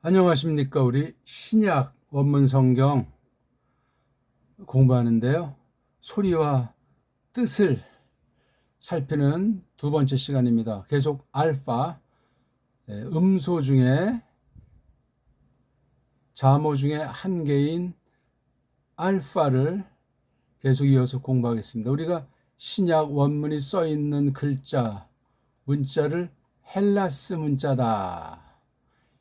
안녕하십니까. 우리 신약 원문 성경 공부하는데요. 소리와 뜻을 살피는 두 번째 시간입니다. 계속 알파, 음소 중에 자모 중에 한 개인 알파를 계속 이어서 공부하겠습니다. 우리가 신약 원문이 써 있는 글자, 문자를 헬라스 문자다,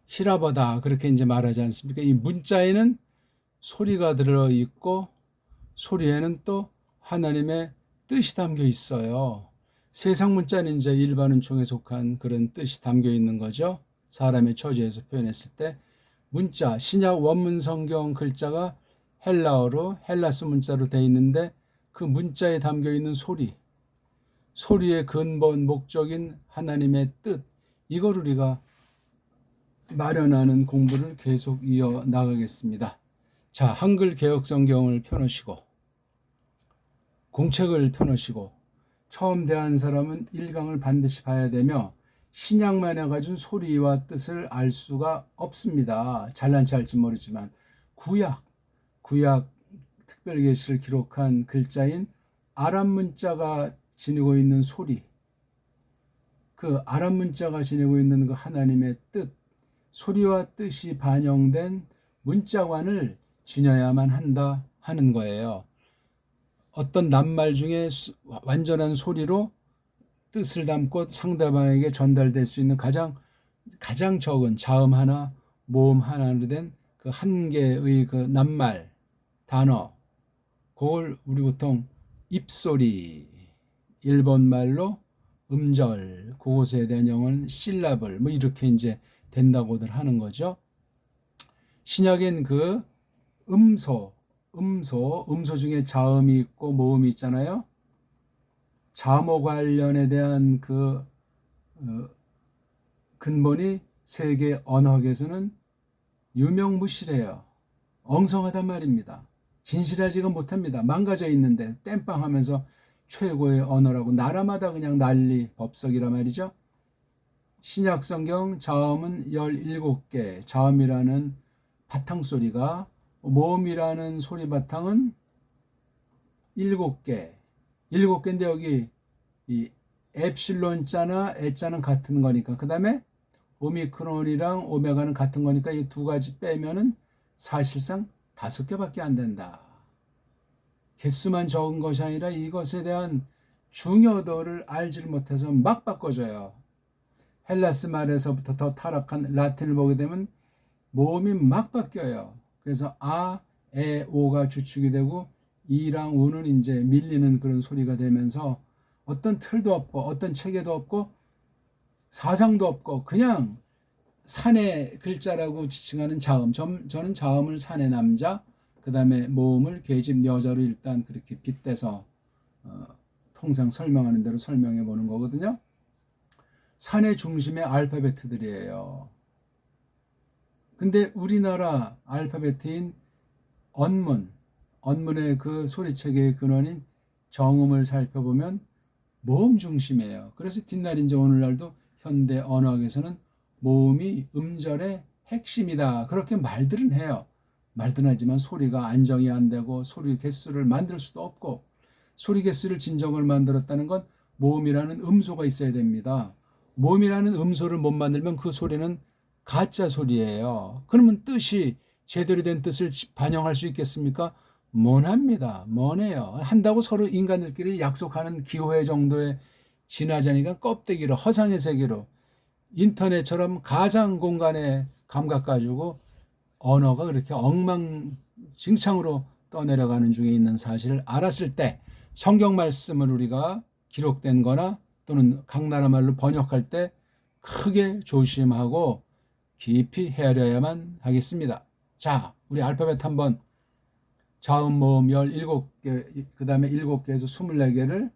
히라버다, 그렇게 이제 말하지 않습니까? 이 문자에는 소리가 들어있고 소리에는 또 하나님의 뜻이 담겨 있어요. 세상 문자는 이제 일반 은총에 속한 그런 뜻이 담겨 있는 거죠. 사람의 처지에서 표현했을 때 문자, 신약 원문 성경 글자가 헬라어로 헬라스 문자로 되어 있는데 그 문자에 담겨 있는 소리, 소리의 근본 목적인 하나님의 뜻, 이걸 우리가 마련하는 공부를 계속 이어 나가겠습니다. 자, 한글 개역 성경을 펴놓으시고 공책을 펴놓으시고 처음 대한 사람은 1강을 반드시 봐야 되며 신약만에 가진 소리와 뜻을 알 수가 없습니다. 잘난 체 할지 모르지만 구약 특별계시를 기록한 글자인 아람 문자가 지니고 있는 소리, 그 아람 문자가 지니고 있는 그 하나님의 뜻, 소리와 뜻이 반영된 문자관을 지녀야만 한다 하는 거예요. 어떤 낱말 중에 완전한 소리로 뜻을 담고 상대방에게 전달될 수 있는 가장 적은 자음 하나, 모음 하나로 된 그 한 개의 그 낱말 단어, 그걸 우리 보통 입소리, 일본 말로 음절, 그것에 대한 영어는 실라블, 뭐 이렇게 이제 된다고들 하는 거죠. 신약엔 그 음소 중에 자음이 있고 모음이 있잖아요. 자모 관련에 대한 그 근본이 세계 언어학에서는 유명무실해요. 엉성하단 말입니다. 진실하지가 못합니다. 망가져 있는데 땜빵하면서 최고의 언어라고 나라마다 그냥 난리 법석이라 말이죠. 신약성경 자음은 17개, 자음이라는 바탕소리가, 모음이라는 소리 바탕은 7개. 7개인데 여기 이 엡실론 자나 에자는 같은 거니까, 그 다음에 오미크론이랑 오메가는 같은 거니까 이 두 가지 빼면은 사실상 5개밖에 안 된다. 개수만 적은 것이 아니라 이것에 대한 중요도를 알지를 못해서 막 바꿔줘요. 헬라스 말에서부터 더 타락한 라틴을 보게 되면 모음이 막 바뀌어요. 그래서 아, 에, 오가 주축이 되고 이랑 우는 이제 밀리는 그런 소리가 되면서 어떤 틀도 없고 어떤 체계도 없고 사상도 없고 그냥 산의 글자라고 지칭하는 자음. 저는 자음을 산의 남자, 그 다음에 모음을 계집 여자로 일단 그렇게 빗대서 통상 설명하는 대로 설명해 보는 거거든요. 산의 중심의 알파벳들이에요. 근데 우리나라 알파벳인 언문의 그 소리체계의 근원인 정음을 살펴보면 모음 중심이에요. 그래서 뒷날인지 오늘날도 현대 언어학에서는 모음이 음절의 핵심이다, 그렇게 말들은 해요. 말든 하지만 소리가 안정이 안 되고 소리 개수를 만들 수도 없고, 소리 개수를 진정을 만들었다는 건 모음이라는 음소가 있어야 됩니다. 모음이라는 음소를 못 만들면 그 소리는 가짜 소리예요. 그러면 뜻이 제대로 된 뜻을 반영할 수 있겠습니까? 못합니다. 못해요. 한다고 서로 인간들끼리 약속하는 기호회 정도에 지나자니까 껍데기로, 허상의 세계로, 인터넷처럼 가상 공간의 감각 가지고 언어가 그렇게 엉망진창으로 떠내려가는 중에 있는 사실을 알았을 때 성경 말씀을 우리가 기록된 거나 또는 각 나라 말로 번역할 때 크게 조심하고 깊이 헤아려야만 하겠습니다. 자, 우리 알파벳 한번 자음, 모음 17개, 그 다음에 7개에서 24개를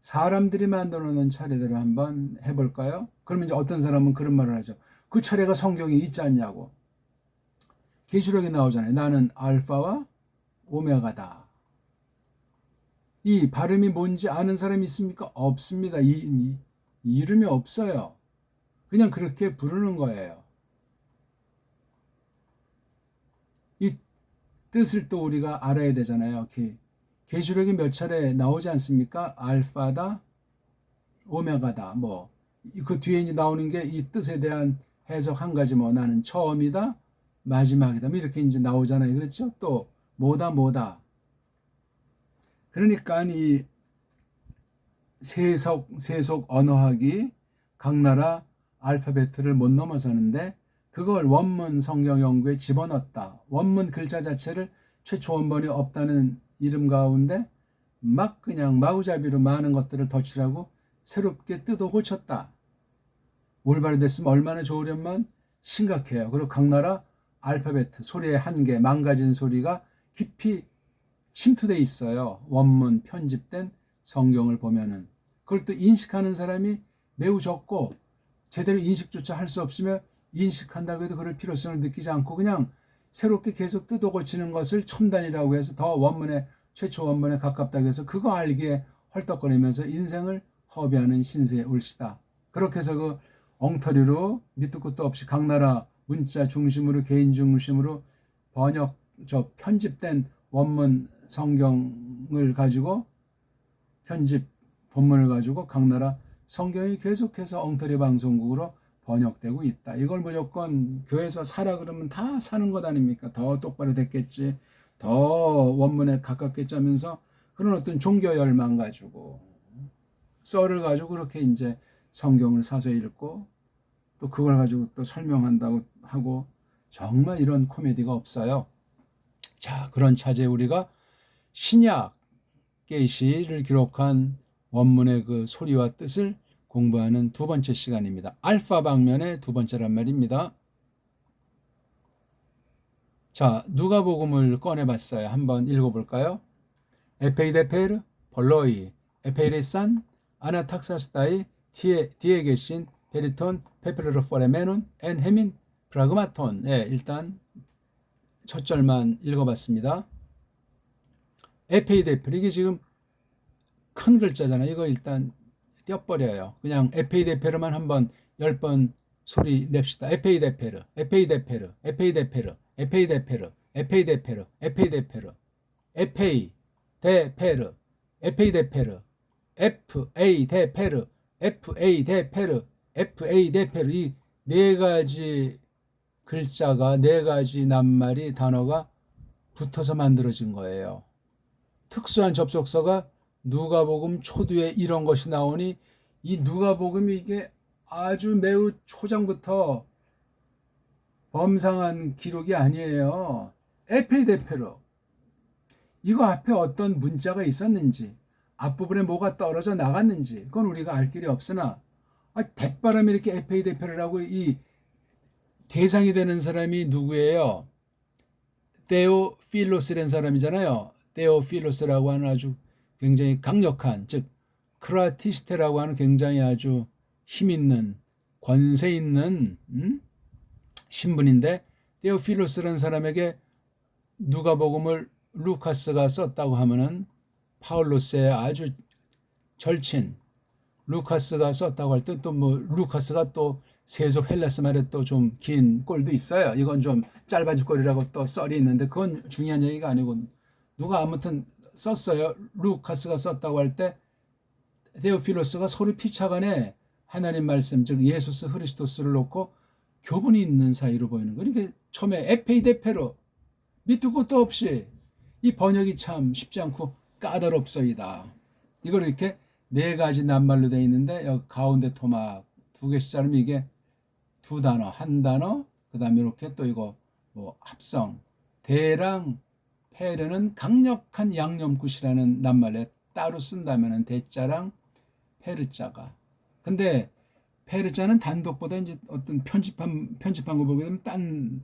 사람들이 만들어 놓은 차례대로 한번 해볼까요? 그러면 이제 어떤 사람은 그런 말을 하죠. 그 차례가 성경에 있지 않냐고. 계시록에 나오잖아요. 나는 알파와 오메가다. 이 발음이 뭔지 아는 사람이 있습니까? 없습니다. 이름이 없어요. 그냥 그렇게 부르는 거예요. 뜻을 또 우리가 알아야 되잖아요. 계시록이 몇 차례 나오지 않습니까? 알파다, 오메가다. 뭐 그 뒤에 이제 나오는 게 이 뜻에 대한 해석 한 가지, 뭐 나는 처음이다, 마지막이다, 뭐 이렇게 이제 나오잖아요. 그렇죠? 또 뭐다. 그러니까 이 세속 언어학이 각 나라 알파벳을 못 넘어서는데 그걸 원문 성경 연구에 집어넣었다. 원문 글자 자체를 최초 원본이 없다는 이름 가운데 막 그냥 마구잡이로 많은 것들을 덧칠하고 새롭게 뜯어 고쳤다. 올바로 됐으면 얼마나 좋으련만 심각해요. 그리고 각 나라 알파벳 소리의 한계, 망가진 소리가 깊이 침투돼 있어요. 원문 편집된 성경을 보면은. 그걸 또 인식하는 사람이 매우 적고 제대로 인식조차 할 수 없으며 인식한다고 해도 그럴 필요성을 느끼지 않고 그냥 새롭게 계속 뜯어 고치는 것을 첨단이라고 해서 더 원문에 최초 원문에 가깝다고 해서 그거 알기에 헐떡거리면서 인생을 허비하는 신세의 올시다. 그렇게 해서 그 엉터리로 밑도 끝도 없이 각 나라 문자 중심으로 개인 중심으로 편집된 원문 성경을 가지고 편집 본문을 가지고 각 나라 성경이 계속해서 엉터리 방송국으로 번역되고 있다. 이걸 무조건 교회에서 사라 그러면 다 사는 것 아닙니까? 더 똑바로 됐겠지, 더 원문에 가깝겠지 하면서 그런 어떤 종교 열망 가지고 썰을 가지고 그렇게 이제 성경을 사서 읽고 또 그걸 가지고 또 설명한다고 하고 정말 이런 코미디가 없어요. 자, 그런 차제에 우리가 신약 계시를 기록한 원문의 그 소리와 뜻을 공부하는 두 번째 시간입니다. 알파 방면의 두 번째란 말입니다. 자, 누가복음을 꺼내봤어요. 한번 읽어볼까요? 에페이데페르 벌로이 에페이레산 아나탁사스타이 뒤에 계신 페리톤 페페르르 포레메논 엔 헤민 프라그마톤. 예, 일단 첫 절만 읽어봤습니다. 에페이데페르, 이게 지금 큰 글자잖아요. 이거 일단 떼어버려요. 그냥 에페이데페르만 한번 10번 소리 냅시다. 에페이데페르, 에페이데페르, 에페이데페르, 에페이데페르, 에페이데페르, 에페이데페르, 에페이데페르, 에페이데페르, 에프에이데페르, 에프에이데페르, 에프에이데페르. 이 네 가지 글자가, 네 가지 낱말이, 단어가 붙어서 만들어진 거예요. 특수한 접속사가 누가복음 초두에 이런 것이 나오니 이 누가복음이 이게 아주 매우 초장부터 범상한 기록이 아니에요. 에페이데페르, 이거 앞에 어떤 문자가 있었는지, 앞부분에 뭐가 떨어져 나갔는지 그건 우리가 알 길이 없으나 대바람에 이렇게 에페이데페르라고 이 대상이 되는 사람이 누구예요? 테오필로스라는 사람이잖아요. 테오필로스라고 하는 아주 굉장히 강력한, 즉 크라티스테라고 하는 굉장히 아주 힘있는, 권세 있는 신분인데, 테오필로스라는 사람에게 누가복음을 루카스가 썼다고 하면은 파울로스의 아주 절친 루카스가 썼다고 할 때 또 뭐 루카스가 또 세속 헬라스 말에 또 좀 긴 꼴도 있어요. 이건 좀 짧아질 꼴이라고 또 썰이 있는데 그건 중요한 얘기가 아니고 누가 아무튼 썼어요. 루카스가 썼다고 할 때 데오필로스가 서로 피차간에 하나님 말씀, 즉 예수스 그리스도스를 놓고 교분이 있는 사이로 보이는 거예요. 그러니까 처음에 에페이데페로 밑도 끝도 없이 이 번역이 참 쉽지 않고 까다롭소이다. 이걸 이렇게 네 가지 낱말로 되어 있는데 여기 가운데 토막 두 개씩 자르면 이게 두 단어, 한 단어, 그 다음에 이렇게 또 이거 뭐 합성, 대랑 페르는 강력한 양념굿이라는 낱말에 따로 쓴다면은 대자랑 페르자가. 근데 페르자는 단독보다 이제 어떤 편집한 거 보게 되면 딴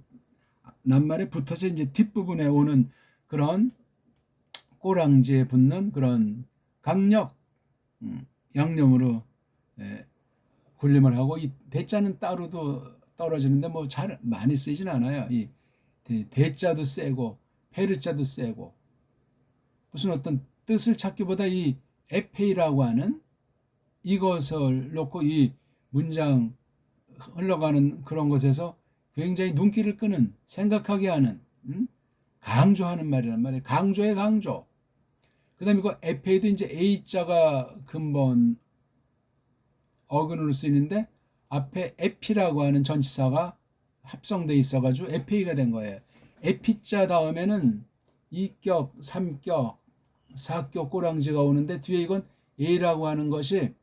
낱말에 붙어서 이제 뒷부분에 오는 그런 꼬랑지에 붙는 그런 강력 양념으로 굴림을 하고, 이 대자는 따로도 떨어지는데 뭐 잘 많이 쓰진 않아요. 이 대자도 세고 페르자도 세고, 무슨 어떤 뜻을 찾기보다 이 에페이라고 하는 이것을 놓고 이 문장 흘러가는 그런 것에서 굉장히 눈길을 끄는, 생각하게 하는 강조하는 말이란 말이에요. 강조의 강조. 그 다음에 이거 에페이도 이제 A자가 근본 어근으로 쓰이는데 앞에 에피라고 하는 전치사가 합성돼 있어가지고 에페이가 된 거예요. 에피자 다음에는 2격, 3격, 4격 꼬랑지가 오는데 뒤에 이건 A라고 하는 것이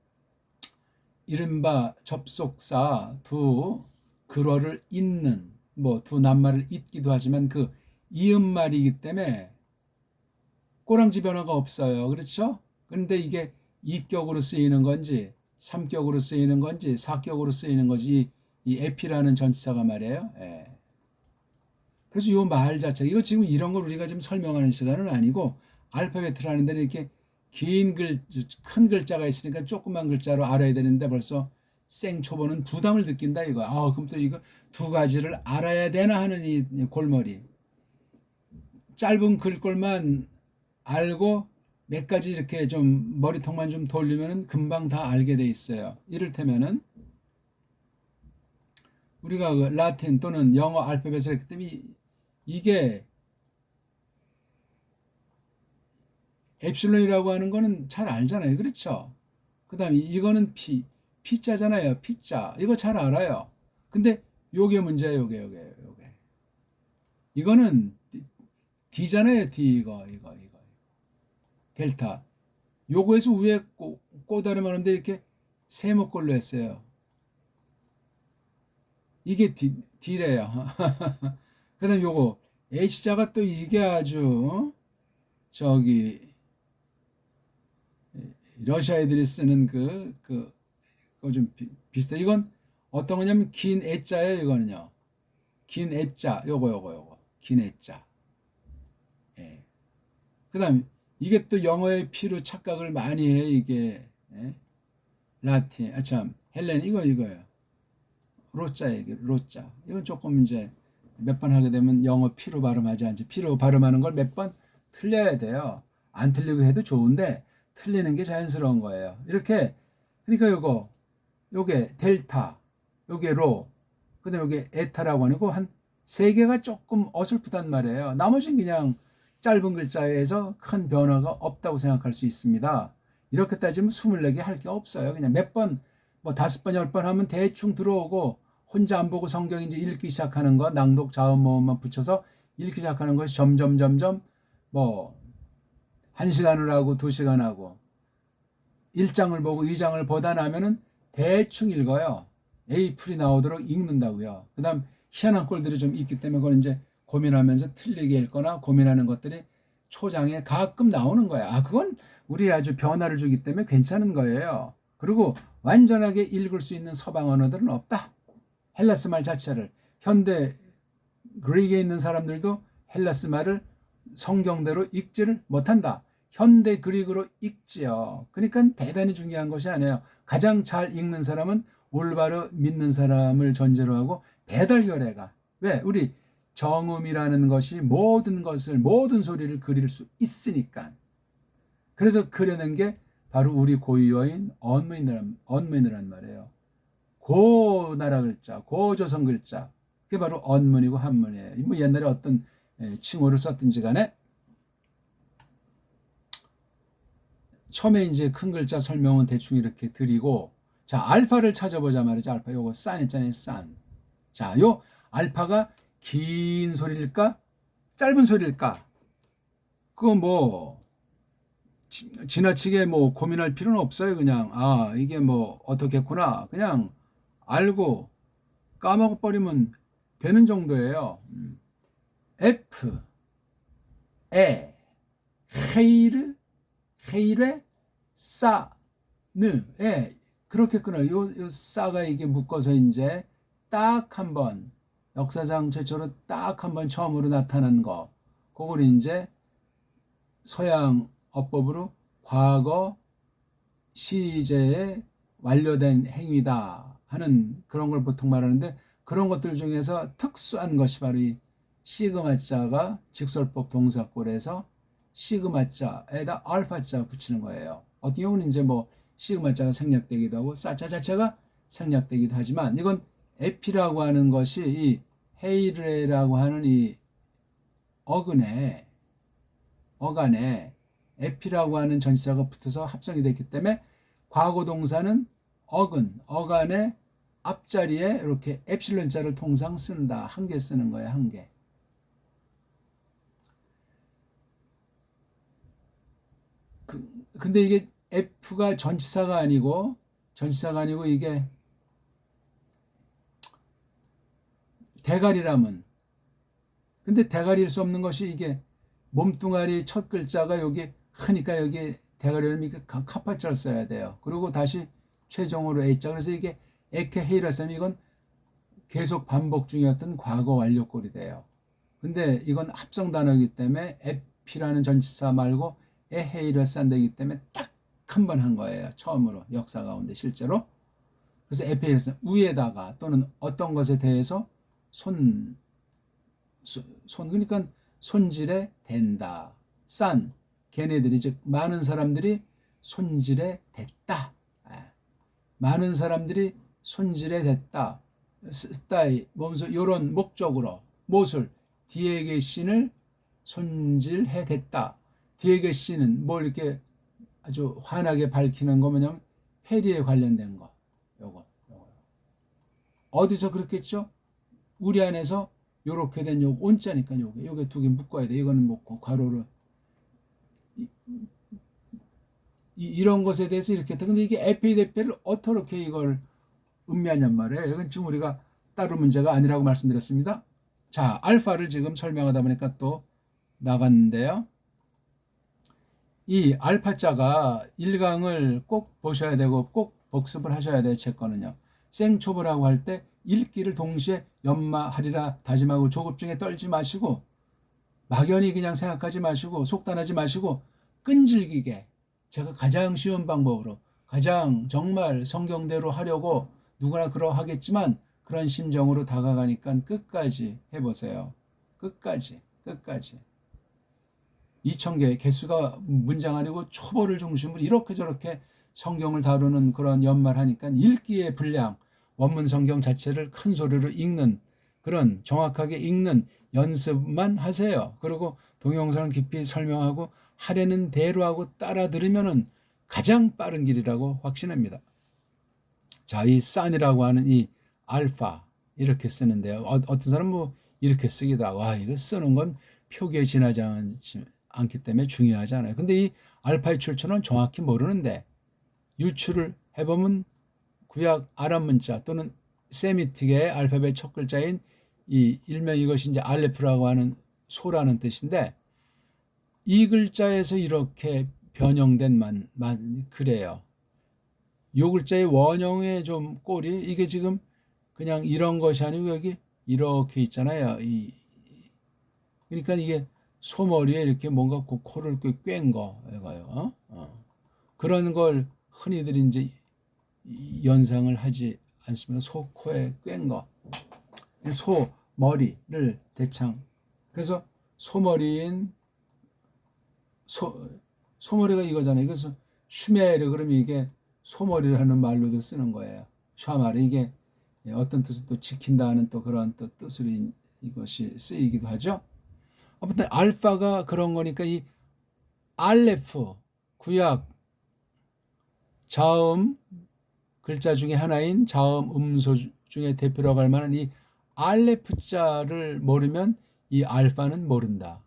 이른바 접속사 두 글어를 잇는 뭐 두 낱말을 잇기도 하지만 그 이음말이기 때문에 꼬랑지 변화가 없어요. 그렇죠? 그런데 이게 2격으로 쓰이는 건지 3격으로 쓰이는 건지 4격으로 쓰이는 건지 이 에피라는 전치사가 말이에요. 예. 그래서 이 말 자체 이거 지금 이런 걸 우리가 지금 설명하는 시간은 아니고 알파벳을 데는 이렇게 큰 글자가 있으니까 조그만 글자로 알아야 되는데 벌써 생초보는 부담을 느낀다 이거. 그럼 또 이거 두 가지를 알아야 되나 하는 이 골머리. 짧은 글꼴만 알고 몇 가지 이렇게 좀 머리통만 좀 돌리면은 금방 다 알게 돼 있어요. 이를테면은 우리가 그 라틴 또는 영어 알파벳을 했기 때문에 이게 엡실론이라고 하는 거는 잘 알잖아요. 그렇죠? 그 다음에 이거는 P자잖아요. P자. 이거 잘 알아요. 근데 요게 문제예요. 요게. 이거는 D잖아요. D 이거. 델타. 요거에서 위에 꼬다리만 하는데 이렇게 세모꼴로 했어요. 이게 D래요. 그 다음 요거 H자가 또 이게 아주 저기 러시아 애들이 쓰는 그거 좀 비슷해. 이건 어떤 거냐면 긴 애자예요. 이거는요. 긴 애자. 요거. 긴 애자. 예. 그 다음 이게 또 영어의 피로 착각을 많이 해. 이게 라틴. 헬렌 이거예요. 로자 얘기. 로자. 이건 조금 이제 몇 번 하게 되면 영어 피로 발음하지 않지. 피로 발음하는 걸 몇 번 틀려야 돼요. 안 틀리고 해도 좋은데 틀리는 게 자연스러운 거예요. 이렇게 그러니까 요게 델타, 요게 로, 그다음에 요게 에타라고 하고 한 세 개가 조금 어설프단 말이에요. 나머지는 그냥 짧은 글자에서 큰 변화가 없다고 생각할 수 있습니다. 이렇게 따지면 24개 할 게 없어요. 그냥 몇 번, 뭐 5번, 10번 하면 대충 들어오고 혼자 안 보고 성경 이제 읽기 시작하는 거, 낭독 자음 모음만 붙여서 읽기 시작하는 것이 점점 뭐 1시간을 하고 2시간 하고 1장을 보고 2장을 보다 나면은 대충 읽어요. A 풀이 나오도록 읽는다고요. 그 다음 희한한 꼴들이 좀 있기 때문에 그건 이제 고민하면서 틀리게 읽거나 고민하는 것들이 초장에 가끔 나오는 거야. 그건 우리 아주 변화를 주기 때문에 괜찮은 거예요. 그리고 완전하게 읽을 수 있는 서방 언어들은 없다. 헬라스 말 자체를 현대 그리스에 있는 사람들도 헬라스 말을 성경대로 읽지를 못한다. 현대 그리스로 읽지요. 그러니까 대단히 중요한 것이 아니에요. 가장 잘 읽는 사람은 올바로 믿는 사람을 전제로 하고 배달결례가. 왜? 우리 정음이라는 것이 모든 소리를 그릴 수 있으니까. 그래서 그려낸 게 바로 우리 고유어인 언문이란 말이에요. 고나라 글자, 고조선 글자. 그게 바로 언문이고 한문이에요. 뭐 옛날에 어떤 칭호를 썼든지 간에 처음에 이제 큰 글자 설명은 대충 이렇게 드리고, 자, 알파를 찾아보자 말이죠. 알파. 요거 싼 있잖아요. 싼. 자, 요 알파가 긴 소리일까? 짧은 소리일까? 그거 뭐 지나치게 뭐 고민할 필요는 없어요. 그냥 이게 뭐 어떻겠구나. 그냥 알고 까먹어 버리면 되는 정도예요. F, 에, 헤이르, 싸, 느, 그렇게 끊어요. 요 싸가 이게 묶어서 이제 딱 한 번, 역사상 최초로 딱 한 번 처음으로 나타난 거. 그걸 이제 서양 어법으로 과거 시제에 완료된 행위다 하는 그런 걸 보통 말하는데, 그런 것들 중에서 특수한 것이 바로 이 시그마자가 직설법 동사꼴에서 시그마자에다 알파자 붙이는 거예요. 어떤 경우는 이제 뭐 시그마자가 생략되기도 하고 사자 자체가 생략되기도 하지만, 이건 에피라고 하는 것이 이 헤이레라고 하는 이 어간에 에피라고 하는 전치사가 붙어서 합성이 됐기 때문에 과거 동사는 어간의 앞자리에 이렇게 엡실론자를 통상 쓴다. 한 개 쓰는 거야, 한 개. 근데 이게 F가 전치사가 아니고 이게 대가리라면, 근데 대가리일 수 없는 것이 이게 몸뚱아리 첫 글자가 여기 하니까 여기 대가리를 카파자를 써야 돼요. 그리고 다시 최종으로 A자. 그래서 이게 에케헤이라스면 이건 계속 반복 중이었던 과거 완료꼴이 돼요. 근데 이건 합성 단어이기 때문에 에피라는 전치사 말고 에헤이라스 안 되기 때문에 딱 한 번 한 거예요. 처음으로 역사 가운데 실제로. 그래서 에페이라스 위에다가 또는 어떤 것에 대해서 손 그러니까 손질에 된다. 걔네들이 즉 많은 사람들이 손질에 됐다. 많은 사람들이 손질에 됐다. 스타이 몸소 이런 목적으로 무엇을 뒤에 계신을 손질해 됐다. 뒤에 계시는 뭘 이렇게 아주 환하게 밝히는 거 뭐냐면 페리에 관련된 거. 요거. 어디서 그렇겠죠? 우리 안에서 요렇게 된 요 온자니까 요게 두 개 묶어야 돼. 이거는 묶고 괄호로 이런 것에 대해서 이렇게 했다. 근데 이게 에피데페를 어떻게 이걸 음미하냔 말이에요. 이건 지금 우리가 따로 문제가 아니라고 말씀드렸습니다. 자, 알파를 지금 설명하다 보니까 또 나갔는데요. 이 알파자가 1강을 꼭 보셔야 되고 꼭 복습을 하셔야 돼요. 제 거는요. 생초보라고 할 때 읽기를 동시에 연마하리라 다짐하고 조급증에 떨지 마시고 막연히 그냥 생각하지 마시고 속단하지 마시고 끈질기게 제가 가장 쉬운 방법으로 가장 정말 성경대로 하려고 누구나 그러하겠지만 그런 심정으로 다가가니까 끝까지 해보세요. 끝까지 2,000개 개수가 문장 아니고 초보를 중심으로 이렇게 저렇게 성경을 다루는 그런 연말하니까 읽기의 분량, 원문 성경 자체를 큰 소리로 읽는 그런 정확하게 읽는 연습만 하세요. 그리고 동영상을 깊이 설명하고 하려는 대로 하고 따라 들으면은 가장 빠른 길이라고 확신합니다. 자, 이 산이라고 하는 이 알파 이렇게 쓰는데요. 어떤 사람은 뭐 이렇게 쓰기도 하고 이거 쓰는 건 표기에 지나지 않기 때문에 중요하지 않아요. 근데 이 알파의 출처는 정확히 모르는데 유출을 해보면 구약 아람 문자 또는 세미틱의 알파벳 첫 글자인 이 일명 이것이 이제 알레프라고 하는 소라는 뜻인데 이 글자에서 이렇게 변형된 그래요. 요 글자의 원형의 좀 꼴이 이게 지금 그냥 이런 것이 아니고 여기 이렇게 있잖아요. 그러니까 이게 소머리에 이렇게 뭔가 코를 꿰은 거 이거요. 그런 걸 흔히들 이제 연상을 하지 않습니까? 소코에 꿰은 거. 소머리를 대창. 그래서 소머리인 소머리가 이거잖아요. 그래서 슈메르 그러면 이게 소머리라는 말로도 쓰는 거예요. 샤마르 이게 어떤 뜻을 또 지킨다는 또 그런 또 뜻으로 이것이 쓰이기도 하죠. 아무튼 알파가 그런 거니까 이 알레프 구약 자음 글자 중에 하나인 자음 음소 중에 대표라고 할 만한 이 알레프자를 모르면 이 알파는 모른다.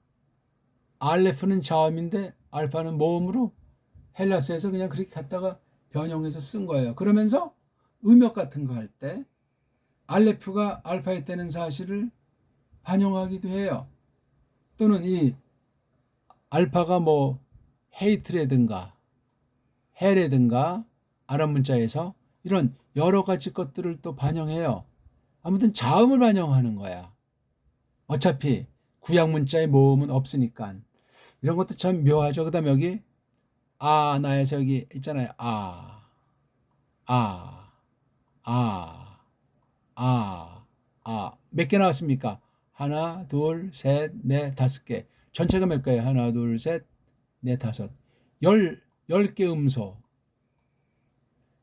알레프는 자음인데 알파는 모음으로 헬라스에서 그냥 그렇게 갖다가 변형해서 쓴 거예요. 그러면서 음역 같은 거 할 때 알레프가 알파에 때는 사실을 반영하기도 해요. 또는 이 알파가 뭐 헤이트라든가 해라든가 아랍 문자에서 이런 여러 가지 것들을 또 반영해요. 아무튼 자음을 반영하는 거야. 어차피 구약 문자의 모음은 없으니까. 이런 것도 참 묘하죠. 그 다음에 여기 나에서 여기 있잖아요. 몇 개 나왔습니까? 하나, 둘, 셋, 넷, 5개. 전체가 몇 개예요? 하나, 둘, 셋, 넷, 5. 10개 음소.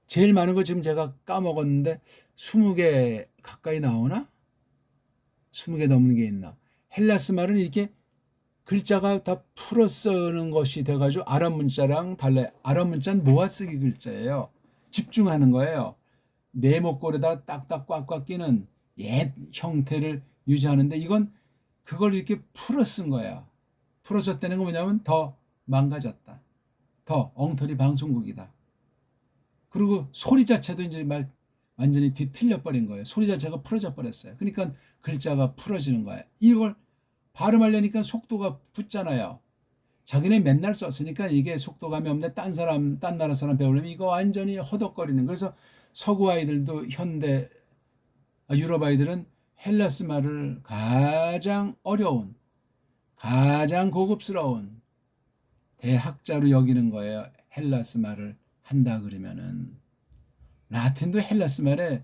제일 많은 거 지금 제가 까먹었는데 20개 가까이 나오나? 20개 넘는 게 있나? 헬라스 말은 이렇게 글자가 다 풀어 쓰는 것이 돼가지고 아랍 문자랑 달라요. 아랍 문자는 모아쓰기 글자예요. 집중하는 거예요. 네모꼴에다 딱딱 꽉꽉 끼는 옛 형태를 유지하는데 이건 그걸 이렇게 풀어 쓴 거야. 풀어 썼다는 건 뭐냐면 더 망가졌다. 더 엉터리 방송국이다. 그리고 소리 자체도 이제 완전히 뒤틀려 버린 거예요. 소리 자체가 풀어져 버렸어요. 그러니까 글자가 풀어지는 거예요. 이걸 발음하려니까 속도가 붙잖아요. 자기네 맨날 썼으니까 이게 속도감이 없는데 딴 나라 사람 배우려면 이거 완전히 허덕거리는. 그래서 서구 아이들도 유럽 아이들은 헬라스 말을 가장 어려운, 가장 고급스러운 대학자로 여기는 거예요. 헬라스 말을 한다 그러면은. 라틴도 헬라스 말에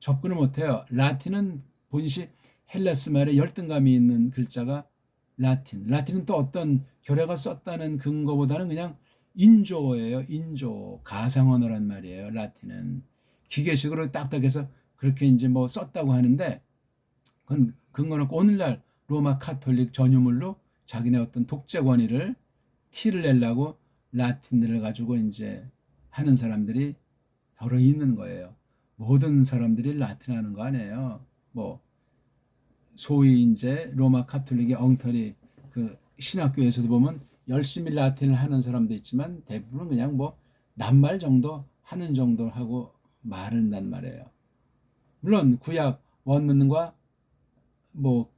접근을 못해요. 라틴은 본시 헬라스 말에 열등감이 있는 글자가 라틴. 라틴은 또 어떤 교례가 썼다는 근거보다는 그냥 인조예요. 인조. 가상 언어란 말이에요. 라틴은 기계식으로 딱딱해서 그렇게 이제 뭐 썼다고 하는데 그건 근거는 없고 오늘날 로마 카톨릭 전유물로 자기네 어떤 독재 권위를 티를 내려고 라틴들을 가지고 이제 하는 사람들이 더러 있는 거예요. 모든 사람들이 라틴 하는 거 아니에요. 뭐 소위 이제 로마 카톨릭의 엉터리 그 신학교에서도 보면 열심히 라틴을 하는 사람도 있지만 대부분 그냥 뭐 낱말 정도 하는 정도 하고 말한단 말이에요. 물론 구약 원문과 뭐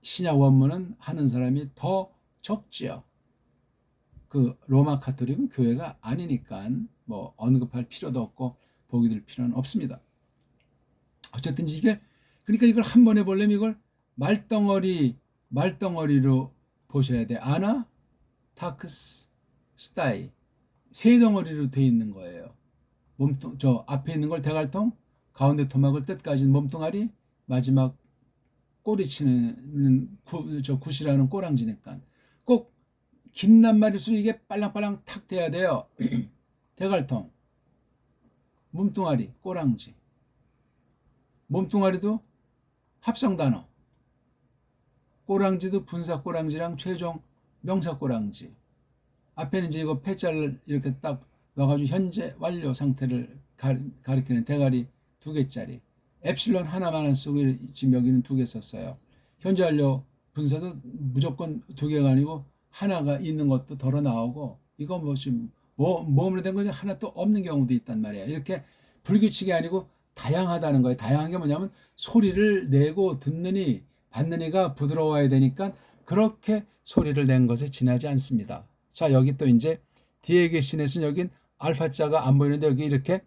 신약 원문은 하는 사람이 더 적지요. 그 로마 카톨릭은 교회가 아니니까 뭐 언급할 필요도 없고 보기 들 필요는 없습니다. 어쨌든 이게 그러니까 이걸 한 번 해보려면 이걸 말덩어리로 보셔야 돼. 아나 타크스 스타이 세 덩어리로 돼 있는 거예요. 몸통 저 앞에 있는 걸 대갈통, 가운데 토막을 뜻 가진 몸뚱아리, 마지막 꼬리치는 굿이라는 꼬랑지니까 꼭 긴 낱말일수록 이게 빨랑빨랑 탁 돼야 돼요. 대갈통, 몸뚱아리, 꼬랑지. 몸뚱아리도 합성 단어. 꼬랑지도 분사 꼬랑지랑 최종 명사 꼬랑지. 앞에는 이제 이거 패자를 이렇게 딱 넣어가지고 현재 완료 상태를 가리키는 대가리 2개짜리. 엡실론 하나만 쓰고 지금 여기는 2개 썼어요. 현재 완료 분사도 무조건 2개가 아니고 하나가 있는 것도 덜어 나오고 이거 모음으로 된 것이 하나 또 없는 경우도 있단 말이에요. 이렇게 불규칙이 아니고 다양하다는 거예요. 다양한 게 뭐냐면 소리를 내고 듣느니 받느니가 부드러워야 되니까 그렇게 소리를 낸 것에 지나지 않습니다. 자, 여기 또 이제 뒤에 계신 애는 여긴 알파자가 안 보이는데 여기 이렇게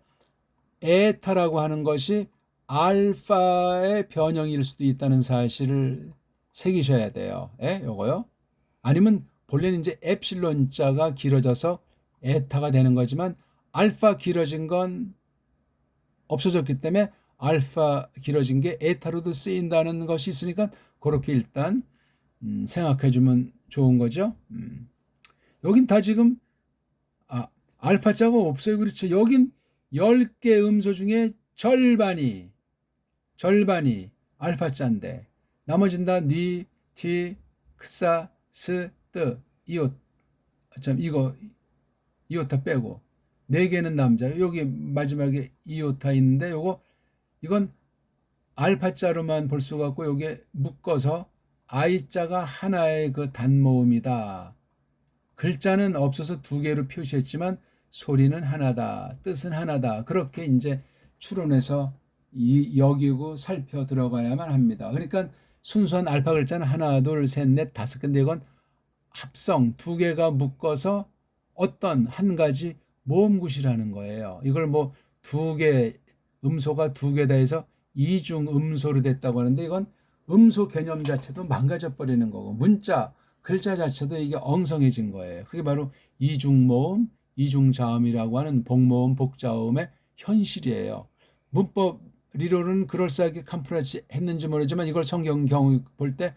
에타라고 하는 것이 알파의 변형일 수도 있다는 사실을 새기셔야 돼요. 요거요. 아니면 본래는 이제 엡실론자가 길어져서 에타가 되는 거지만 알파 길어진 건 없어졌기 때문에 알파 길어진 게 에타로도 쓰인다는 것이 있으니까 그렇게 일단 생각해 주면 좋은 거죠. 여긴 다 지금 알파자가 없어요. 그렇죠. 여긴 10개 음소 중에 절반이 알파자인데 나머지는 다 니, 티, 크사, 스, 뜨, 이옷. 참 이거 이오타 빼고 4개는 남자. 여기 마지막에 이오타 있는데 이건 알파자로만 볼 수가 없고 여기에 묶어서 I자가 하나의 그 단모음이다. 글자는 없어서 2개로 표시했지만 소리는 하나다. 뜻은 하나다. 그렇게 이제 추론해서 여기고 살펴 들어가야만 합니다. 그러니까 순수한 알파 글자는 하나, 둘, 셋, 넷, 5개인데 이건 합성 2개가 묶어서 어떤 한 가지 모음굿이라는 거예요. 이걸 뭐 2개 음소가 2개다 해서 이중 음소로 됐다고 하는데 이건 음소 개념 자체도 망가져 버리는 거고 문자 글자 자체도 이게 엉성해진 거예요. 그게 바로 이중모음, 이중자음이라고 하는 복모음, 복자음의 현실이에요. 문법 리로는 그럴싸하게 캄프라치 했는지 모르지만 이걸 성경 경우 볼 때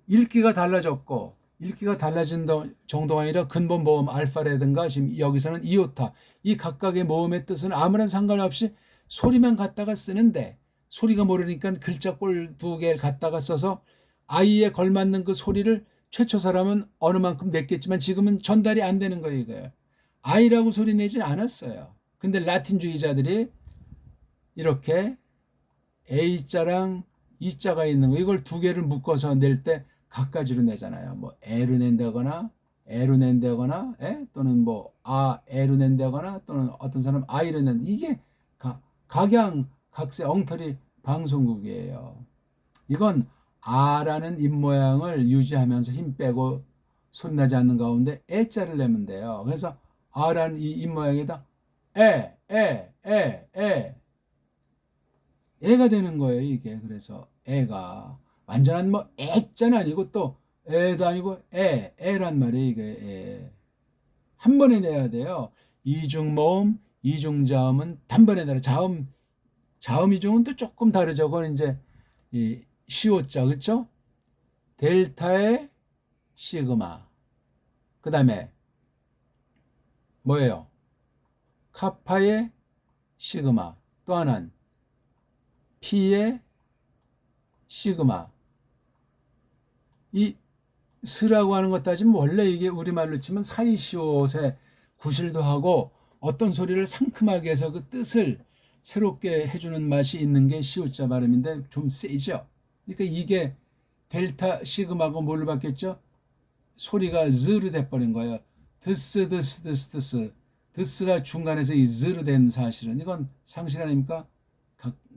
읽기가 달라졌고 읽기가 달라진 정도가 아니라 근본 모음 알파라든가 지금 여기서는 이오타 이 각각의 모음의 뜻은 아무런 상관없이 소리만 갖다가 쓰는데 소리가 모르니까 글자 꼴 2개 갖다가 써서 아이에 걸맞는 그 소리를 최초 사람은 어느 만큼 냈겠지만 지금은 전달이 안 되는 거예요. 이거예요. 아이라고 소리 내진 않았어요. 근데 라틴주의자들이 이렇게 A자랑 E자가 있는 거 이걸 두 개를 묶어서 낼 때 각가지로 내잖아요. 뭐 E로 낸다거나 E로 낸다거나 또는 뭐 E로 낸다거나 또는 어떤 사람 I로 낸다. 이게 각양각색 엉터리 방송국이에요. 이건 아라는 입모양을 유지하면서 힘 빼고 소리 나지 않는 가운데 에자를 내면 돼요. 그래서 아라는 이 입모양에다 애가 되는 거예요, 이게. 그래서 애가 완전한 뭐 애자는 아니고 또 애도 아니고 애란 말이에요, 이게. 애. 한 번에 내야 돼요. 이중모음, 이중자음은 단번에 내라. 자음 이중은 또 조금 다르죠. 그건 이제 이 시오자, 그렇죠? 델타의 시그마. 그다음에 뭐예요? 카파의 시그마. 또 하나는 P의 시그마. 이 스라고 하는 것 따지면 원래 이게 우리말로 치면 사이시옷에 구실도 하고 어떤 소리를 상큼하게 해서 그 뜻을 새롭게 해주는 맛이 있는 게 시옷자 발음인데 좀 세죠. 그러니까 이게 델타 시그마가 뭘로 바뀌었죠? 소리가 z로 돼버린 거예요. 드스. 드스가 중간에서 이 z로 된 사실은 이건 상실 아닙니까?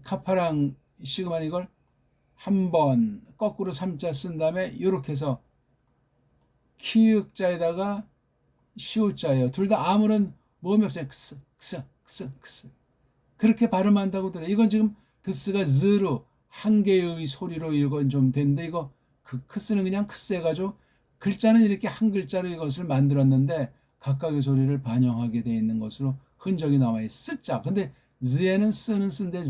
카파랑 시그마는 이걸 한 번 거꾸로 3자 쓴 다음에 이렇게 해서 키읔자에다가 시옷자예요. 둘 다 아무런 모음이 없어요. 크스. 그렇게 발음한다고 들어요. 이건 지금 드스가 z로 한 개의 소리로 이건 좀 되는데 이거 그 크스는 그냥 크스 해가지고 글자는 이렇게 한 글자로 이것을 만들었는데 각각의 소리를 반영하게 되어 있는 것으로 흔적이 남아요. 쓰자. 근데 z에는 쓰는 쓴데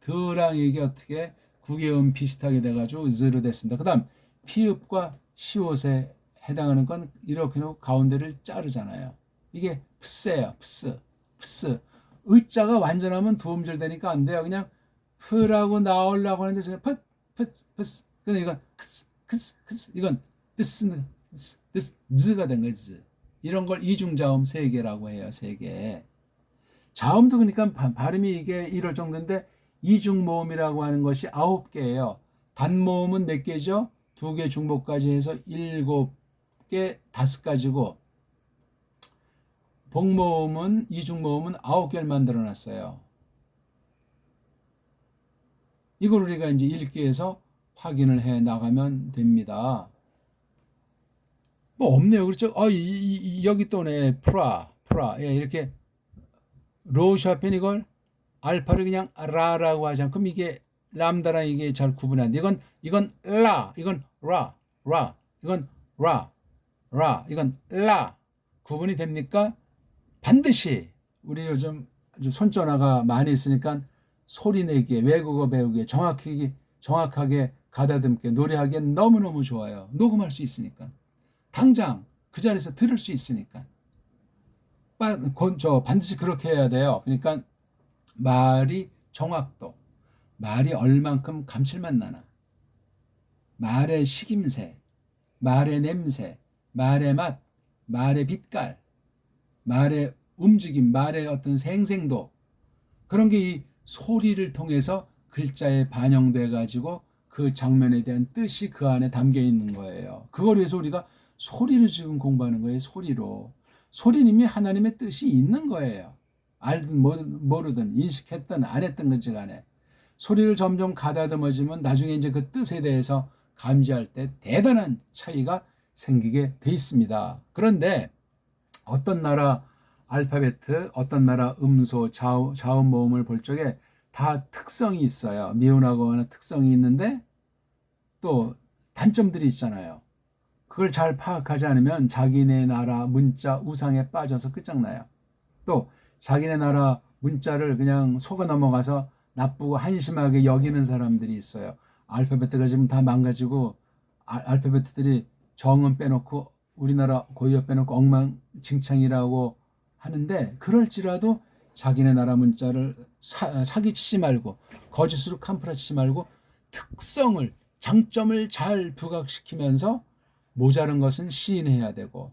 드랑 이게 어떻게 구개음 비슷하게 돼가지고 z로 됐습니다. 그 다음 피읍과 시옷에 해당하는 건 이렇게 놓고 가운데를 자르잖아요. 이게 프스예요. 프스. 의자가 완전하면 두 음절 되니까 안 돼요. 그냥 프라고 나오려고 하는데 그냥 푸스. 근데 이건 크스. 이건 드스가 된 거지. 이런 걸 이중자음 세 개라고 해요. 세 개. 자음도 그러니까 발음이 이게 이럴 정도인데 이중모음이라고 하는 것이 9개예요. 단모음은 몇 개죠? 2개 중복까지 해서 7개, 5가지고 복모음은 이중모음은 9개를 만들어 놨어요. 이걸 우리가 이제 읽기에서 확인을 해 나가면 됩니다. 뭐 없네요. 그렇죠? 여기 또네. 프라. 예, 이렇게 로샤펜 이걸 알파를 그냥 라라고 하지 않고 이게 람다랑 이게 잘 구분이 안 돼. 이건 라, 이건 라, 이건 라, 이건 라. 구분이 됩니까? 반드시 우리 요즘 아주 손전화가 많이 있으니까 소리 내기에 외국어 배우기에 정확하게 가다듬게 노래하기에 너무너무 좋아요. 녹음할 수 있으니까. 당장 그 자리에서 들을 수 있으니까. 반드시 그렇게 해야 돼요. 그러니까 말이 정확도, 말이 얼만큼 감칠맛 나나, 말의 식임새, 말의 냄새, 말의 맛, 말의 빛깔, 말의 움직임, 말의 어떤 생생도 그런 게 이 소리를 통해서 글자에 반영돼 가지고 그 장면에 대한 뜻이 그 안에 담겨 있는 거예요. 그걸 위해서 우리가 소리를 지금 공부하는 거예요. 소리로. 소리는 이미 하나님의 뜻이 있는 거예요. 알든 모르든 인식했든 안 했든 건지 간에 소리를 점점 가다듬어지면 나중에 이제 그 뜻에 대해서 감지할 때 대단한 차이가 생기게 돼 있습니다. 그런데 어떤 나라 알파베트, 어떤 나라 음소, 자음 모음을 볼 적에 다 특성이 있어요. 미운하거나 특성이 있는데 또 단점들이 있잖아요. 그걸 잘 파악하지 않으면 자기네 나라 문자 우상에 빠져서 끝장나요. 또 자기네 나라 문자를 그냥 속아 넘어가서 나쁘고 한심하게 여기는 사람들이 있어요. 알파베트가 지금 다 망가지고 알파베트들이 정음 빼놓고 우리나라 고유어 빼놓고 엉망진창이라고 하는데 그럴지라도 자기네 나라 문자를 사기치지 말고 거짓으로 캄프라치지 말고 특성을 장점을 잘 부각시키면서 모자른 것은 시인해야 되고,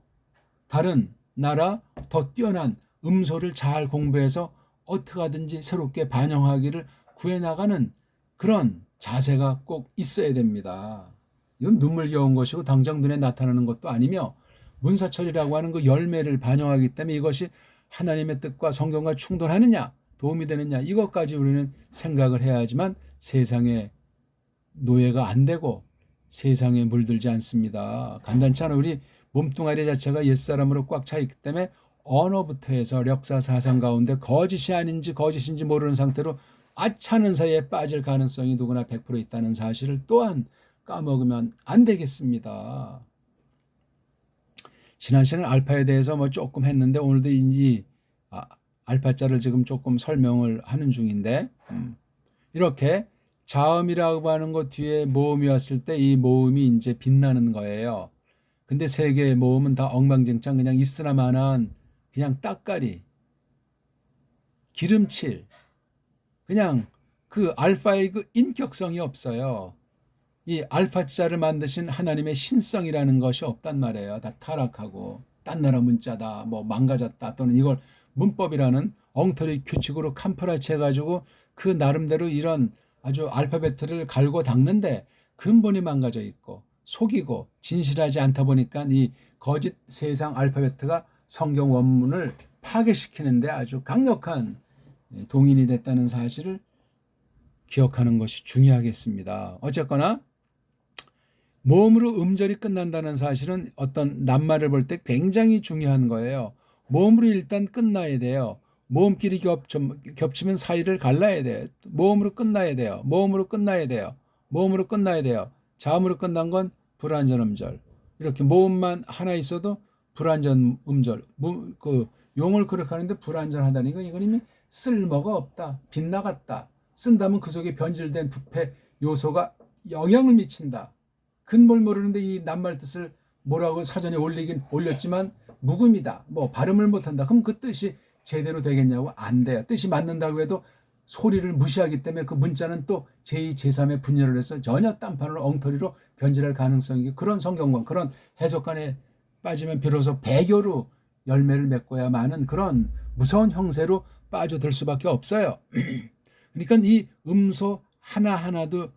다른 나라 더 뛰어난 음소를 잘 공부해서 어떻게 하든지 새롭게 반영하기를 구해나가는 그런 자세가 꼭 있어야 됩니다. 이건 눈물겨운 것이고 당장 눈에 나타나는 것도 아니며, 문사철이라고 하는 그 열매를 반영하기 때문에 이것이 하나님의 뜻과 성경과 충돌하느냐, 도움이 되느냐, 이것까지 우리는 생각을 해야지만 세상에 노예가 안 되고 세상에 물들지 않습니다. 간단치 않아 우리 몸뚱아리 자체가 옛사람으로 꽉 차 있기 때문에 언어부터 해서 역사 사상 가운데 거짓이 아닌지 거짓인지 모르는 상태로 아차는 사이에 빠질 가능성이 누구나 100% 있다는 사실을 또한 까먹으면 안 되겠습니다. 지난 시간 알파에 대해서 뭐 조금 했는데 오늘도 이 알파자를 지금 조금 설명을 하는 중인데, 이렇게 자음이라고 하는 것 뒤에 모음이 왔을 때 이 모음이 이제 빛나는 거예요. 근데 세 개의 모음은 다 엉망진창 그냥 있으나마나한 그냥 따까리, 기름칠, 그냥 그 알파의 그 인격성이 없어요. 이 알파자를 만드신 하나님의 신성이라는 것이 없단 말이에요. 다 타락하고 딴 나라 문자다, 뭐 망가졌다, 또는 이걸 문법이라는 엉터리 규칙으로 캄프라치 해가지고 그 나름대로 이런 아주 알파벳을 갈고 닦는데 근본이 망가져 있고 속이고 진실하지 않다 보니까 이 거짓 세상 알파벳가 성경 원문을 파괴시키는데 아주 강력한 동인이 됐다는 사실을 기억하는 것이 중요하겠습니다. 어쨌거나 모음으로 음절이 끝난다는 사실은 어떤 낱말을 볼 때 굉장히 중요한 거예요. 모음으로 일단 끝나야 돼요. 모음끼리 겹치면 사이를 갈라야 돼요. 모음으로 끝나야 돼요. 모음으로 끝나야 돼요. 모음으로 끝나야 돼요. 자음으로 끝난 건 불완전 음절. 이렇게 모음만 하나 있어도 불완전 음절. 그 용을 그렇게 하는데 불완전하다는 건 이건 이미 쓸모가 없다. 빗나갔다. 쓴다면 그 속에 변질된 부패 요소가 영향을 미친다. 근본 모르는데 이 낱말 뜻을 뭐라고 사전에 올렸지만 묵음이다. 뭐 발음을 못한다. 그럼 그 뜻이 제대로 되겠냐고? 안 돼요. 뜻이 맞는다고 해도 소리를 무시하기 때문에 그 문자는 또 제2, 제3의 분열을 해서 전혀 딴판으로 엉터리로 변질할 가능성이, 그런 성경관, 그런 해석관에 빠지면 비로소 배교로 열매를 맺고야마는 그런 무서운 형세로 빠져들 수밖에 없어요. 그러니까 이 음소 하나하나도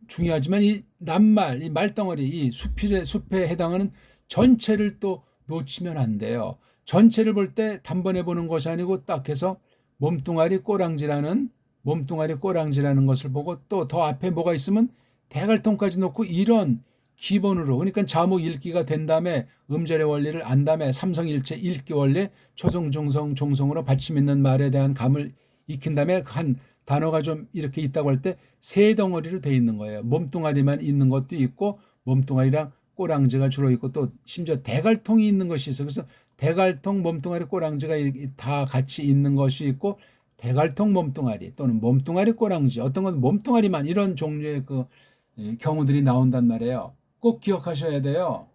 중요하지만 이 낱말, 이 말덩어리, 이 숲에 해당하는 전체를 또 놓치면 안 돼요. 전체를 볼 때 단번에 보는 것이 아니고 딱 해서 몸뚱아리 꼬랑지라는 것을 보고 또 더 앞에 뭐가 있으면 대갈통까지 놓고 이런 기본으로, 그러니까 자목 읽기가 된 다음에 음절의 원리를 안 다음에 삼성일체 읽기 원리, 초성, 중성, 종성으로 받침 있는 말에 대한 감을 익힌 다음에 한 단어가 좀 이렇게 있다고 할 때 세 덩어리로 돼 있는 거예요. 몸뚱아리만 있는 것도 있고 몸뚱아리랑 꼬랑지가 주로 있고 또 심지어 대갈통이 있는 것이 있어요. 그래서 대갈통, 몸뚱아리, 꼬랑지가 다 같이 있는 것이 있고 대갈통 몸뚱아리 또는 몸뚱아리 꼬랑지, 어떤 건 몸뚱아리만, 이런 종류의 그 경우들이 나온단 말이에요. 꼭 기억하셔야 돼요.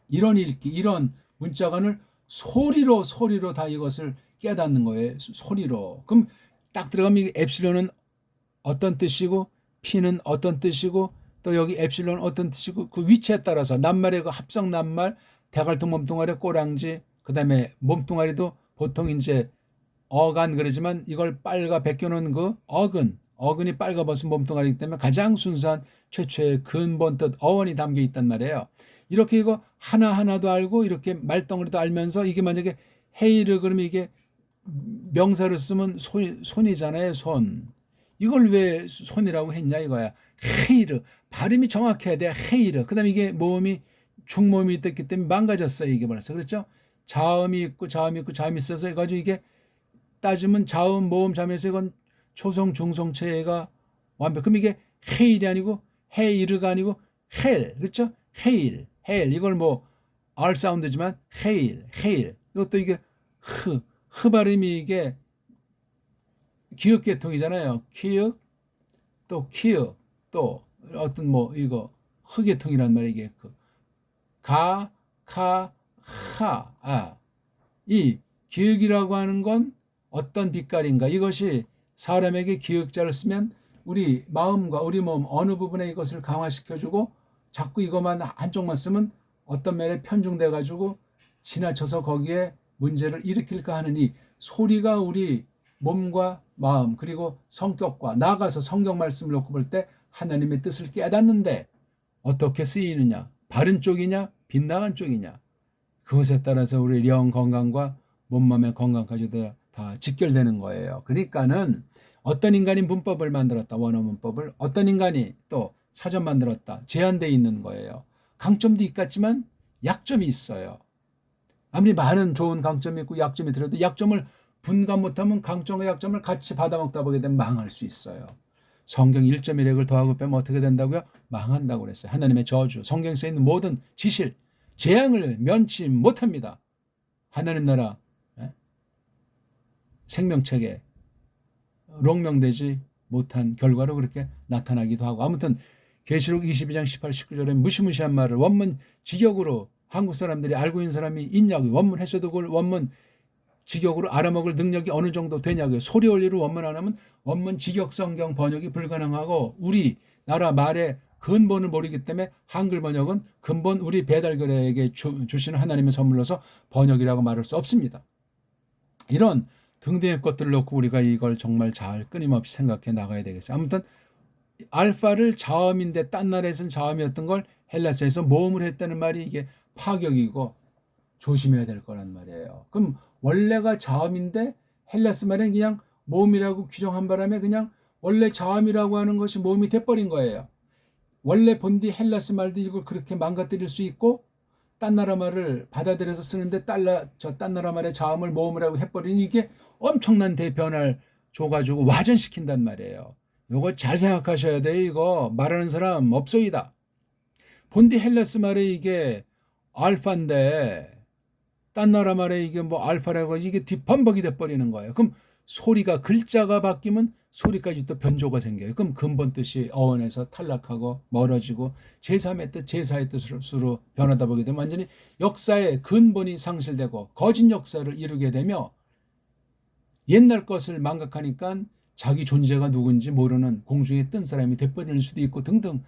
이런 읽기, 이런 문자관을 소리로 다 이것을 깨닫는 거예요. 소리로. 그럼 딱 들어가면 엡실론은 어떤 뜻이고 P는 어떤 뜻이고 또 여기 엡실론은 어떤 뜻이고 그 위치에 따라서 낱말의 그 합성 낱말, 대갈통 몸뚱아리 꼬랑지, 그다음에 몸뚱아리도 보통 이제 어간 그러지만 이걸 빨가 벗겨놓은 그 어근이 빨가벗은 몸뚱아리이기 때문에 가장 순수한 최초의 근본 뜻 어원이 담겨 있단 말이에요. 이렇게 이거 하나하나도 알고 이렇게 말덩어리도 알면서 이게 만약에 헤이르 그러면 이게 명사를 쓰면 손이잖아요. 손. 이걸 왜 손이라고 했냐 이거야. 헤이르. 발음이 정확해야 돼. 헤이르. 그 다음에 이게 모음이 중모음이 있기 때문에 망가졌어요. 이게 벌써. 그렇죠? 자음이 있고 자음이 있어서 해가지고 이게 따지면 자음, 모음, 자음에서 이건 초성, 중성, 체가 완벽. 그럼 이게 헤일이 아니고 헤이르가 아니고 헬. 그렇죠? 헤일. 이걸 뭐 R 사운드지만 헤일. 이것도 이게 흐 발음이 이게 기역 계통이잖아요. 기역, 또 키읔, 또 어떤 뭐 이거 흐계통이란 말이에요. 이게 가, 카, 하. 이 기역이라고 하는 건 어떤 빛깔인가? 이것이 사람에게 기역자를 쓰면 우리 마음과 우리 몸 어느 부분에 이것을 강화시켜주고 자꾸 이것만 한쪽만 쓰면 어떤 면에 편중돼 가지고 지나쳐서 거기에 문제를 일으킬까 하는 이 소리가 우리 몸과 마음 그리고 성격과 나아가서 성경 말씀을 놓고 볼 때 하나님의 뜻을 깨닫는데 어떻게 쓰이느냐, 바른 쪽이냐 빗나간 쪽이냐, 그것에 따라서 우리 영 건강과 몸맘의 건강까지도 다 직결되는 거예요. 그러니까는 어떤 인간이 문법을 만들었다, 원어 문법을, 어떤 인간이 또 사전 만들었다, 제한되어 있는 거예요. 강점도 있겠지만 약점이 있어요. 아무리 많은 좋은 강점이 있고 약점이 들어도 약점을 분간 못하면 강점과 약점을 같이 받아먹다 보게 되면 망할 수 있어요. 성경 1.1핵을 더하고 빼면 어떻게 된다고요? 망한다고 그랬어요. 하나님의 저주, 성경에 써 있는 모든 지실, 재앙을 면치 못합니다. 하나님 나라 생명책에 롱명되지 못한 결과로 그렇게 나타나기도 하고, 아무튼 계시록 22장 18, 19절에 무시무시한 말을 원문 직역으로 한국 사람들이 알고 있는 사람이 있냐고요. 원문 해서도 그걸 원문 직역으로 알아먹을 능력이 어느 정도 되냐고요. 소리 원리로 원문 안 하면 원문 직역 성경 번역이 불가능하고 우리 나라 말의 근본을 모르기 때문에 한글 번역은 근본 우리 배달거래에게 주시는 하나님의 선물로서 번역이라고 말할 수 없습니다. 이런 등등의 것들을 놓고 우리가 이걸 정말 잘 끊임없이 생각해 나가야 되겠어요. 아무튼 알파를 자음인데 딴 나라에서는 자음이었던 걸 헬라스에서 모음을 했다는 말이 이게 파격이고 조심해야 될 거란 말이에요. 그럼 원래가 자음인데 헬라스 말은 그냥 모음이라고 규정한 바람에 그냥 원래 자음이라고 하는 것이 모음이 돼버린 거예요. 원래 본디 헬라스 말도 이걸 그렇게 망가뜨릴 수 있고 딴 나라 말을 받아들여서 쓰는데 딴 나라 말의 자음을 모음이라고 해버리니 이게 엄청난 대변화를 줘가지고 와전시킨단 말이에요. 이거 잘 생각하셔야 돼요. 이거 말하는 사람 없소이다. 본디 헬라스 말에 이게 알파인데 딴 나라 말에 이게 뭐 알파라고 이게 뒷범벅이 돼버리는 거예요. 그럼 소리가 글자가 바뀌면 소리까지 또 변조가 생겨요. 그럼 근본 뜻이 어원에서 탈락하고 멀어지고 제3의 뜻, 제4의 뜻으로 변하다 보게 되면 완전히 역사의 근본이 상실되고 거짓 역사를 이루게 되며 옛날 것을 망각하니까 자기 존재가 누군지 모르는 공중에 뜬 사람이 돼버리는 수도 있고 등등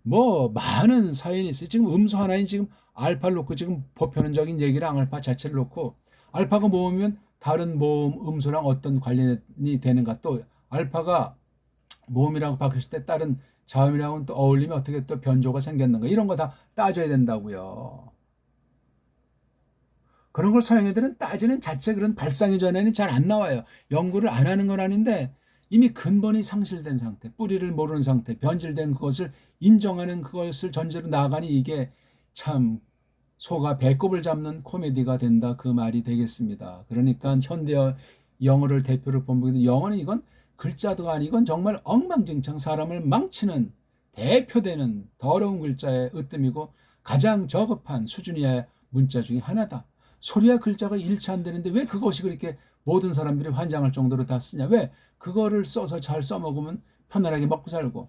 뭐 많은 사연이 있어요. 지금 음수 하나인 지금 알파를 놓고 지금 보편적인 얘기랑 알파 자체를 놓고 알파가 모으면 다른 모음 음수랑 어떤 관련이 되는가, 또 알파가 모음이라고 바뀌었을 때 다른 자음이랑은 또 어울리면 어떻게 또 변조가 생겼는가, 이런 거 다 따져야 된다고요. 그런 걸 서양 애들은 따지는 자체 그런 발상의 전에는 잘 안 나와요. 연구를 안 하는 건 아닌데 이미 근본이 상실된 상태, 뿌리를 모르는 상태, 변질된 그것을 인정하는 그것을 전제로 나가니 이게 참 소가 배꼽을 잡는 코미디가 된다, 그 말이 되겠습니다. 그러니까 현대 영어를 대표로 본보기는 영어는 이건 글자도 아니건 정말 엉망진창 사람을 망치는 대표되는 더러운 글자의 으뜸이고 가장 저급한 수준의 문자 중에 하나다. 소리와 글자가 일치 안 되는데 왜 그것이 그렇게 모든 사람들이 환장할 정도로 다 쓰냐? 왜 그거를 써서 잘 써먹으면 편안하게 먹고 살고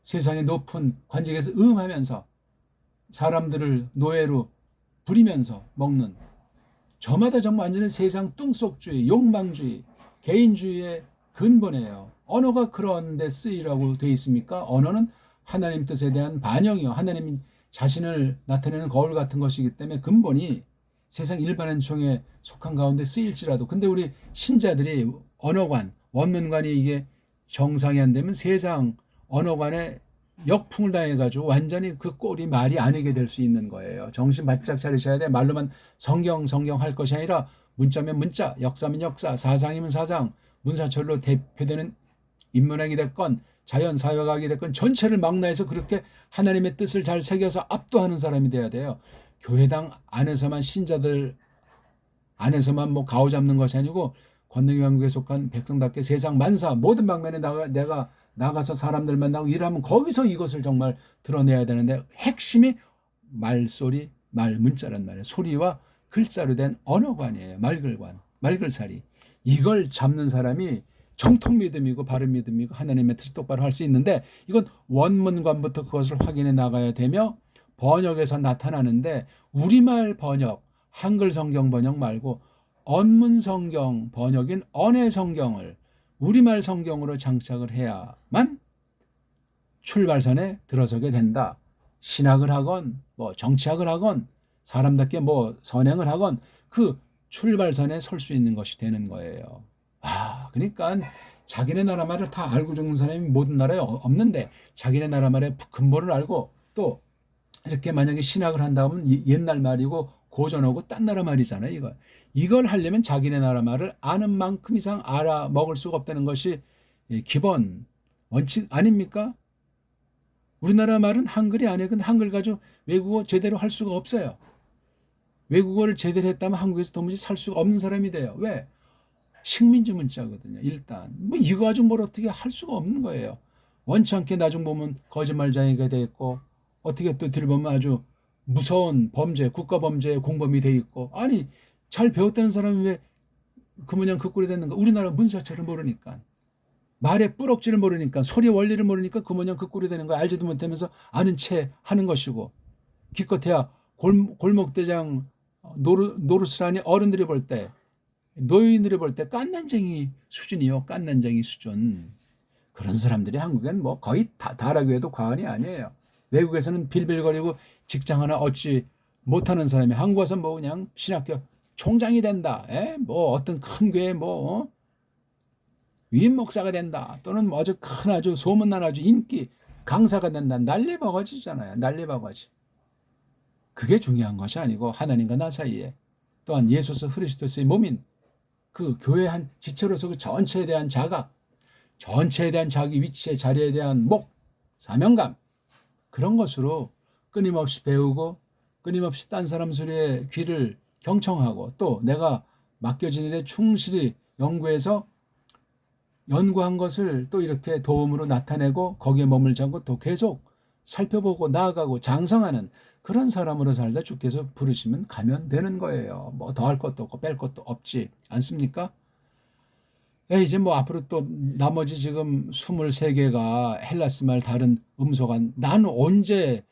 세상의 높은 관직에서 하면서 사람들을 노예로 부리면서 먹는, 저마다 정말 완전히 세상 뚱속주의, 욕망주의, 개인주의의 근본이에요. 언어가 그런 데 쓰이라고 돼 있습니까? 언어는 하나님 뜻에 대한 반영이요. 하나님 자신을 나타내는 거울 같은 것이기 때문에 근본이 세상 일반인 중에 속한 가운데 쓰일지라도, 근데 우리 신자들이 언어관, 원문관이 이게 정상이 안 되면 세상 언어관에 역풍을 당해가지고 완전히 그 꼴이 말이 아니게 될 수 있는 거예요. 정신 바짝 차리셔야 돼. 말로만 성경 할 것이 아니라 문자면 문자, 역사면 역사, 사상이면 사상, 문사철로 대표되는 인문학이 됐건 자연 사회학이 됐건 전체를 망라해서 그렇게 하나님의 뜻을 잘 새겨서 압도하는 사람이 돼야 돼요. 교회당 안에서만, 신자들 안에서만 뭐 가오 잡는 것이 아니고 권능의 왕국에 속한 백성답게 세상 만사 모든 방면에 내가 나가서 사람들 만나고 일하면 거기서 이것을 정말 드러내야 되는데 핵심이 말소리, 말문자란 말이에요. 소리와 글자로 된 언어관이에요. 말글관, 말글살이. 이걸 잡는 사람이 정통 믿음이고 바른 믿음이고 하나님의 뜻을 똑바로 할 수 있는데, 이건 원문관부터 그것을 확인해 나가야 되며 번역에서 나타나는데 우리말 번역, 한글 성경 번역 말고 언문 성경 번역인 언해 성경을 우리말 성경으로 장착을 해야만 출발선에 들어서게 된다. 신학을 하건 뭐 정치학을 하건 사람답게 뭐 선행을 하건 그 출발선에 설 수 있는 것이 되는 거예요. 그러니까 자기네 나라 말을 다 알고 죽는 사람이 모든 나라에 없는데 자기네 나라 말의 근본을 알고 또 이렇게 만약에 신학을 한다면 옛날 말이고 고전하고 딴 나라 말이잖아요. 이걸 하려면 자기네 나라 말을 아는 만큼 이상 알아먹을 수가 없다는 것이 기본 원칙 아닙니까? 우리나라 말은 한글이 아니에요. 근데 한글 가지고 외국어 제대로 할 수가 없어요. 외국어를 제대로 했다면 한국에서 도무지 살 수가 없는 사람이 돼요. 왜? 식민지 문자거든요. 일단 뭐 이거 가지고 뭘 어떻게 할 수가 없는 거예요. 원치 않게 나중 보면 거짓말쟁이가 돼 있고 어떻게 또 들어보면 아주 무서운 범죄, 국가 범죄의 공범이 돼 있고 아니 잘 배웠다는 사람이 왜 그 모양 그 꼴이 됐는가? 우리나라 문자체를 모르니까 말의 뿌럭지를 모르니까 소리 원리를 모르니까 그 모양 그 꼴이 되는 거 알지도 못하면서 아는 채 하는 것이고 기껏해야 골목대장 노릇을 하니 어른들이 볼 때 노인들이 볼 때 깐난쟁이 수준이요. 깐난쟁이 수준. 그런 사람들이 한국엔 뭐 거의 다라고 해도 과언이 아니에요. 외국에서는 빌빌거리고 직장 하나 얻지 못하는 사람이 한국 와서 뭐 그냥 신학교 총장이 된다. 뭐 어떤 큰 교회 뭐 위임 목사가 된다. 또는 뭐 아주 큰 아주 소문난 아주 인기 강사가 된다. 난리바가지잖아요. 난리바가지. 그게 중요한 것이 아니고 하나님과 나 사이에 또한 예수 그리스도의 몸인 그 교회 한 지체로서 그 전체에 대한 자각, 전체에 대한 자기 위치의 자리에 대한 목, 사명감 그런 것으로 끊임없이 배우고 끊임없이 딴 사람 소리에 귀를 경청하고 또 내가 맡겨진 일에 충실히 연구해서 연구한 것을 또 이렇게 도움으로 나타내고 거기에 머물지 않고 또 계속 살펴보고 나아가고 장성하는 그런 사람으로 살다 주께서 부르시면 가면 되는 거예요. 뭐 더할 것도 없고 뺄 것도 없지 않습니까? 이제 뭐 앞으로 또 나머지 지금 23개가 헬라스 말 다른 음소가 난 언제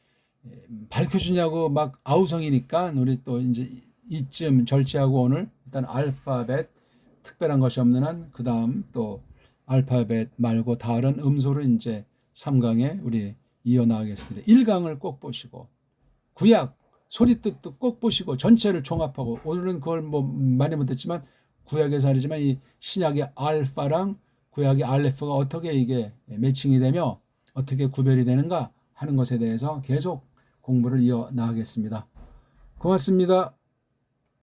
밝혀주냐고 막 아우성이니까 우리 또 이제 이쯤 절제하고 오늘 일단 알파벳 특별한 것이 없는 한 그 다음 또 알파벳 말고 다른 음소로 이제 3강에 우리 이어나가겠습니다. 1강을 꼭 보시고 구약 소리뜻도 꼭 보시고 전체를 종합하고 오늘은 그걸 뭐 많이 못했지만 구약에서 하지만 이 신약의 알파랑 구약의 알레프가 어떻게 이게 매칭이 되며 어떻게 구별이 되는가 하는 것에 대해서 계속 공부를 이어나가겠습니다. 고맙습니다.